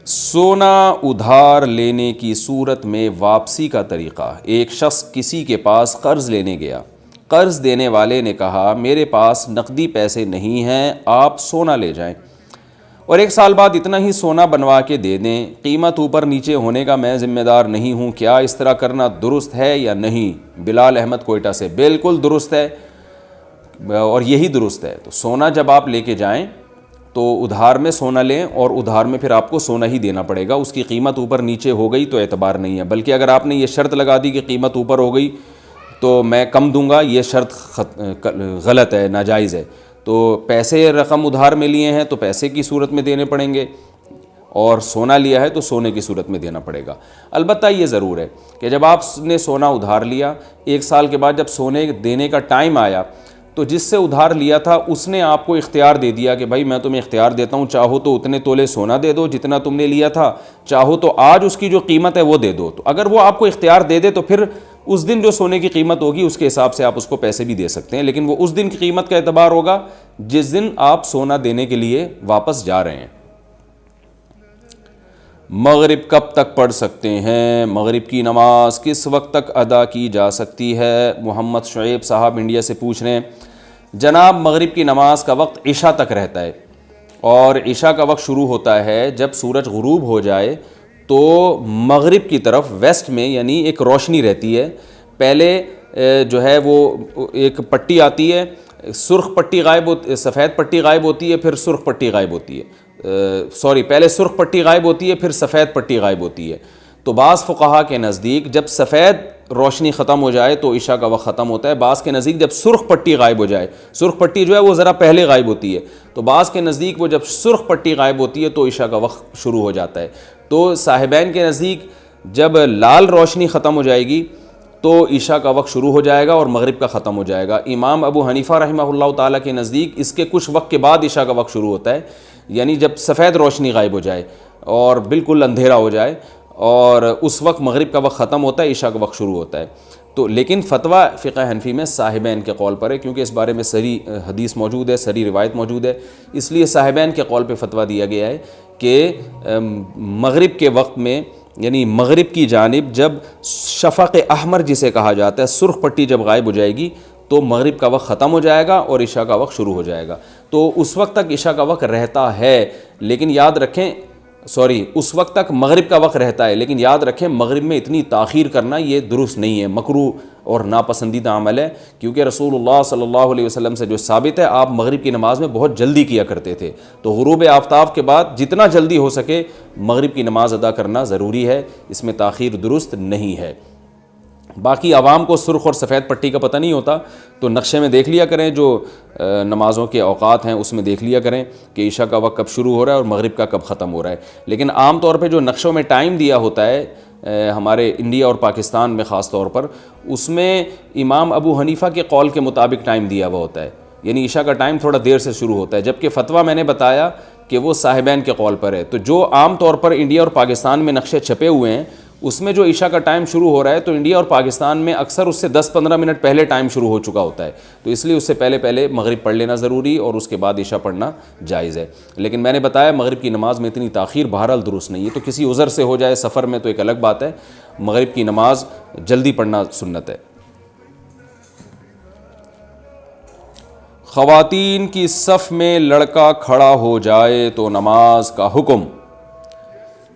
سونا ادھار لینے کی صورت میں واپسی کا طریقہ۔ ایک شخص کسی کے پاس قرض لینے گیا، قرض دینے والے نے کہا میرے پاس نقدی پیسے نہیں ہیں، آپ سونا لے جائیں اور 1 سال بعد اتنا ہی سونا بنوا کے دے دیں، قیمت اوپر نیچے ہونے کا میں ذمہ دار نہیں ہوں، کیا اس طرح کرنا درست ہے یا نہیں؟ بلال احمد کوئٹہ سے۔ بالکل درست ہے اور یہی درست ہے۔ تو سونا جب آپ لے کے جائیں تو ادھار میں سونا لیں اور ادھار میں پھر آپ کو سونا ہی دینا پڑے گا، اس کی قیمت اوپر نیچے ہو گئی تو اعتبار نہیں ہے، بلکہ اگر آپ نے یہ شرط لگا دی کہ قیمت اوپر ہو گئی تو میں کم دوں گا، یہ شرط غلط ہے، ناجائز ہے۔ تو پیسے رقم ادھار میں لیے ہیں تو پیسے کی صورت میں دینے پڑیں گے، اور سونا لیا ہے تو سونے کی صورت میں دینا پڑے گا۔ البتہ یہ ضرور ہے کہ جب آپ نے سونا ادھار لیا، 1 سال کے بعد جب سونے دینے کا ٹائم آیا تو جس سے ادھار لیا تھا اس نے آپ کو اختیار دے دیا کہ بھائی میں تمہیں اختیار دیتا ہوں، چاہو تو اتنے تولے سونا دے دو جتنا تم نے لیا تھا، چاہو تو آج اس کی جو قیمت ہے وہ دے دو۔ تو اگر وہ آپ کو اختیار دے دے تو پھر اس دن جو سونے کی قیمت ہوگی اس کے حساب سے آپ اس کو پیسے بھی دے سکتے ہیں، لیکن وہ اس دن کی قیمت کا اعتبار ہوگا جس دن آپ سونا دینے کے لیے واپس جا رہے ہیں۔ مغرب کب تک پڑھ سکتے ہیں؟ مغرب کی نماز کس وقت تک ادا کی جا سکتی ہے؟ محمد شعیب صاحب انڈیا سے پوچھ رہے ہیں۔ جناب مغرب کی نماز کا وقت عشاء تک رہتا ہے، اور عشاء کا وقت شروع ہوتا ہے جب سورج غروب ہو جائے تو مغرب کی طرف ویسٹ میں یعنی ایک روشنی رہتی ہے، پہلے جو ہے وہ ایک پٹی آتی ہے، سرخ پٹی غائب ہوتی، سفید پٹی غائب ہوتی ہے، پھر سرخ پٹی غائب ہوتی ہے، پہلے سرخ پٹی غائب ہوتی ہے پھر سفید پٹی غائب ہوتی ہے۔ تو بعض فقہا کے نزدیک جب سفید روشنی ختم ہو جائے تو عشاء کا وقت ختم ہوتا ہے، بعض کے نزدیک جب سرخ پٹی غائب ہو جائے، سرخ پٹی جو ہے وہ ذرا پہلے غائب ہوتی ہے، تو بعض کے نزدیک وہ جب سرخ پٹی غائب ہوتی ہے تو عشاء کا وقت شروع ہو جاتا ہے۔ تو صاحبین کے نزدیک جب لال روشنی ختم ہو جائے گی تو عشاء کا وقت شروع ہو جائے گا اور مغرب کا ختم ہو جائے گا۔ امام ابو حنیفہ رحمہ اللہ تعالیٰ کے نزدیک اس کے کچھ وقت کے بعد عشاء کا وقت شروع ہوتا ہے، یعنی جب سفید روشنی غائب ہو جائے اور بالکل اندھیرا ہو جائے، اور اس وقت مغرب کا وقت ختم ہوتا ہے، عشاء کا وقت شروع ہوتا ہے۔ تو لیکن فتویٰ فقہ حنفی میں صاحبین کے قول پر ہے، کیونکہ اس بارے میں صحیح حدیث موجود ہے، صحیح روایت موجود ہے، اس لیے صاحبین کے قول پہ فتویٰ دیا گیا ہے کہ مغرب کے وقت میں یعنی مغرب کی جانب جب شفق احمر جسے کہا جاتا ہے، سرخ پٹی جب غائب ہو جائے گی تو مغرب کا وقت ختم ہو جائے گا اور عشاء کا وقت شروع ہو جائے گا۔ تو اس وقت تک عشاء کا وقت رہتا ہے، لیکن یاد رکھیں اس وقت تک مغرب کا وقت رہتا ہے، لیکن یاد رکھیں مغرب میں اتنی تاخیر کرنا یہ درست نہیں ہے، مکروہ اور ناپسندیدہ عمل ہے، کیونکہ رسول اللہ صلی اللہ علیہ وسلم سے جو ثابت ہے آپ مغرب کی نماز میں بہت جلدی کیا کرتے تھے، تو غروب آفتاب کے بعد جتنا جلدی ہو سکے مغرب کی نماز ادا کرنا ضروری ہے، اس میں تاخیر درست نہیں ہے۔ باقی عوام کو سرخ اور سفید پٹی کا پتہ نہیں ہوتا تو نقشے میں دیکھ لیا کریں، جو نمازوں کے اوقات ہیں اس میں دیکھ لیا کریں کہ عشاء کا وقت کب شروع ہو رہا ہے اور مغرب کا کب ختم ہو رہا ہے۔ لیکن عام طور پہ جو نقشوں میں ٹائم دیا ہوتا ہے ہمارے انڈیا اور پاکستان میں خاص طور پر، اس میں امام ابو حنیفہ کے قول کے مطابق ٹائم دیا ہوا ہوتا ہے، یعنی عشاء کا ٹائم تھوڑا دیر سے شروع ہوتا ہے، جبکہ فتویٰ میں نے بتایا کہ وہ صاحبین کے قول پر ہے۔ تو جو عام طور پر انڈیا اور پاکستان میں نقشے چھپے ہوئے ہیں اس میں جو عشاء کا ٹائم شروع ہو رہا ہے تو انڈیا اور پاکستان میں اکثر اس سے 10-15 منٹ پہلے ٹائم شروع ہو چکا ہوتا ہے، تو اس لیے اس سے پہلے مغرب پڑھ لینا ضروری اور اس کے بعد عشاء پڑھنا جائز ہے۔ لیکن میں نے بتایا مغرب کی نماز میں اتنی تاخیر بہرحال درست نہیں ہے، تو کسی عذر سے ہو جائے سفر میں تو ایک الگ بات ہے، مغرب کی نماز جلدی پڑھنا سنت ہے۔ خواتین کی صف میں لڑکا کھڑا ہو جائے تو نماز کا حکم۔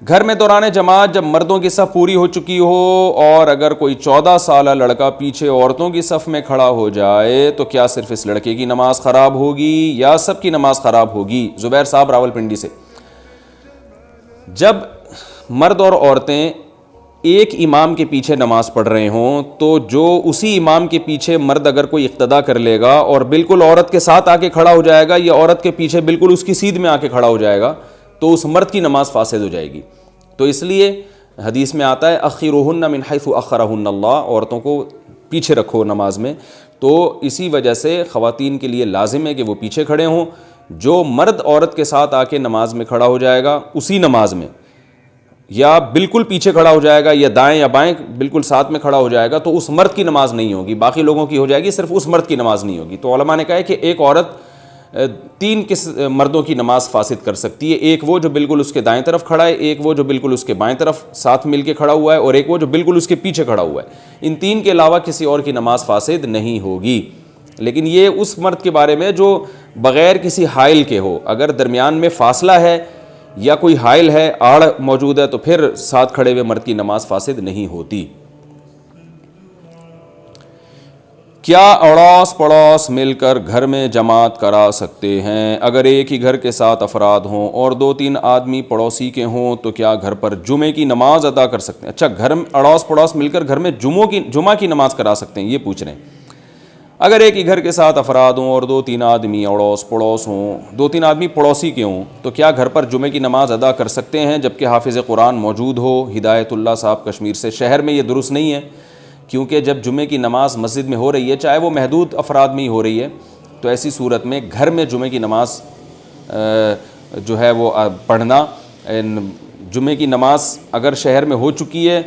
گھر میں دوران جماعت جب مردوں کی صف پوری ہو چکی ہو اور اگر کوئی 14 سالہ لڑکا پیچھے عورتوں کی صف میں کھڑا ہو جائے تو کیا صرف اس لڑکے کی نماز خراب ہوگی یا سب کی نماز خراب ہوگی؟ زبیر صاحب راولپنڈی سے۔ جب مرد اور عورتیں ایک امام کے پیچھے نماز پڑھ رہے ہوں تو جو اسی امام کے پیچھے مرد اگر کوئی اقتدا کر لے گا اور بالکل عورت کے ساتھ آ کے کھڑا ہو جائے گا یا عورت کے پیچھے بالکل اس کی سیدھ میں آ کے کھڑا ہو جائے گا تو اس مرد کی نماز فاسد ہو جائے گی۔ تو اس لیے حدیث میں آتا ہے اخرہن من حیث اخرہن اللہ، عورتوں کو پیچھے رکھو نماز میں، تو اسی وجہ سے خواتین کے لیے لازم ہے کہ وہ پیچھے کھڑے ہوں۔ جو مرد عورت کے ساتھ آ کے نماز میں کھڑا ہو جائے گا اسی نماز میں، یا بالکل پیچھے کھڑا ہو جائے گا یا دائیں یا بائیں بالکل ساتھ میں کھڑا ہو جائے گا تو اس مرد کی نماز نہیں ہوگی، باقی لوگوں کی ہو جائے گی، صرف اس مرد کی نماز نہیں ہوگی۔ تو علماء نے کہا ہے کہ ایک عورت تین مردوں کی نماز فاسد کر سکتی ہے، ایک وہ جو بالکل اس کے دائیں طرف کھڑا ہے، ایک وہ جو بالکل اس کے بائیں طرف ساتھ مل کے کھڑا ہوا ہے، اور ایک وہ جو بالکل اس کے پیچھے کھڑا ہوا ہے۔ ان تین کے علاوہ کسی اور کی نماز فاسد نہیں ہوگی۔ لیکن یہ اس مرد کے بارے میں جو بغیر کسی حائل کے ہو، اگر درمیان میں فاصلہ ہے یا کوئی حائل ہے، آڑ موجود ہے، تو پھر ساتھ کھڑے ہوئے مرد کی نماز فاسد نہیں ہوتی۔ کیا اڑوس پڑوس مل کر گھر میں جماعت کرا سکتے ہیں؟ اگر ایک ہی گھر کے 7 افراد ہوں اور 2-3 آدمی پڑوسی کے ہوں تو کیا گھر پر جمعے کی نماز ادا کر سکتے ہیں؟ اچھا، گھر میں اڑوس پڑوس مل کر گھر میں جمعہ کی نماز کرا سکتے ہیں، یہ پوچھ رہے ہیں۔ اگر ایک ہی گھر کے 7 افراد ہوں اور 2-3 آدمی اڑوس پڑوس ہوں، 2-3 آدمی پڑوسی کے ہوں، تو کیا گھر پر جمعے کی نماز ادا کر سکتے ہیں جبکہ حافظ قرآن موجود ہو؟ ہدایت اللہ صاحب کشمیر سے۔ شہر میں یہ درست نہیں ہے، کیونکہ جب جمعے کی نماز مسجد میں ہو رہی ہے، چاہے وہ محدود افراد میں ہی ہو رہی ہے، تو ایسی صورت میں گھر میں جمعے کی نماز جو ہے وہ پڑھنا، جمعے کی نماز اگر شہر میں ہو چکی ہے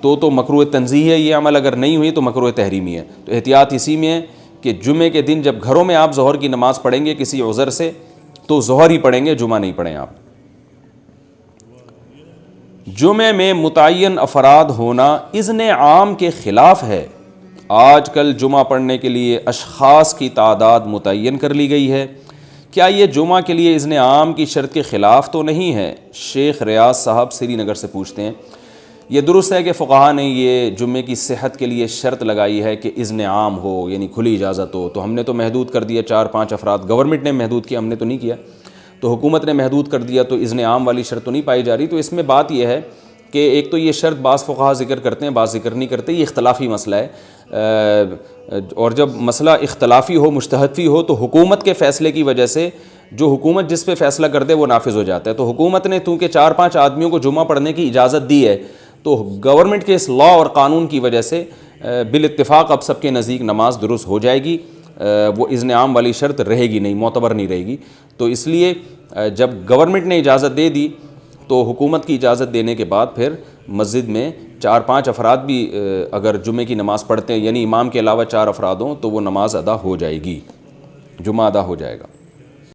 تو مکروہ تنزیہ ہے یہ عمل، اگر نہیں ہوئی تو مکروہ تحریمی ہے۔ تو احتیاط اسی میں ہے کہ جمعے کے دن جب گھروں میں آپ ظہر کی نماز پڑھیں گے کسی عذر سے، تو ظہر ہی پڑھیں گے، جمعہ نہیں پڑھیں آپ۔ جمعے میں متعین افراد ہونا اذن عام کے خلاف ہے۔ آج کل جمعہ پڑھنے کے لیے اشخاص کی تعداد متعین کر لی گئی ہے، کیا یہ جمعہ کے لیے اذن عام کی شرط کے خلاف تو نہیں ہے؟ شیخ ریاض صاحب سری نگر سے پوچھتے ہیں۔ یہ درست ہے کہ فقہا نے یہ جمعے کی صحت کے لیے شرط لگائی ہے کہ اذن عام ہو، یعنی کھلی اجازت ہو، تو ہم نے تو محدود کر دیا 4-5 افراد، گورنمنٹ نے محدود کیا، ہم نے تو نہیں کیا، تو حکومت نے محدود کر دیا، تو اذن عام والی شرط تو نہیں پائی جا رہی۔ تو اس میں بات یہ ہے کہ ایک تو یہ شرط بعض فقہا ذکر کرتے ہیں، بعض ذکر نہیں کرتے، یہ اختلافی مسئلہ ہے، اور جب مسئلہ اختلافی ہو، مجتہد ہو، تو حکومت کے فیصلے کی وجہ سے جو حکومت جس پہ فیصلہ کر دے وہ نافذ ہو جاتا ہے۔ تو حکومت نے چونکہ 4-5 آدمیوں کو جمعہ پڑھنے کی اجازت دی ہے، تو گورنمنٹ کے اس لا اور قانون کی وجہ سے بالاتفاق اب سب کے نزدیک نماز درست ہو جائے گی، وہ اذن عام والی شرط رہے گی نہیں، معتبر نہیں رہے گی۔ تو اس لیے جب گورنمنٹ نے اجازت دے دی تو حکومت کی اجازت دینے کے بعد پھر مسجد میں 4-5 افراد بھی اگر جمعے کی نماز پڑھتے ہیں، یعنی امام کے علاوہ 4 افراد ہوں، تو وہ نماز ادا ہو جائے گی، جمعہ ادا ہو جائے گا۔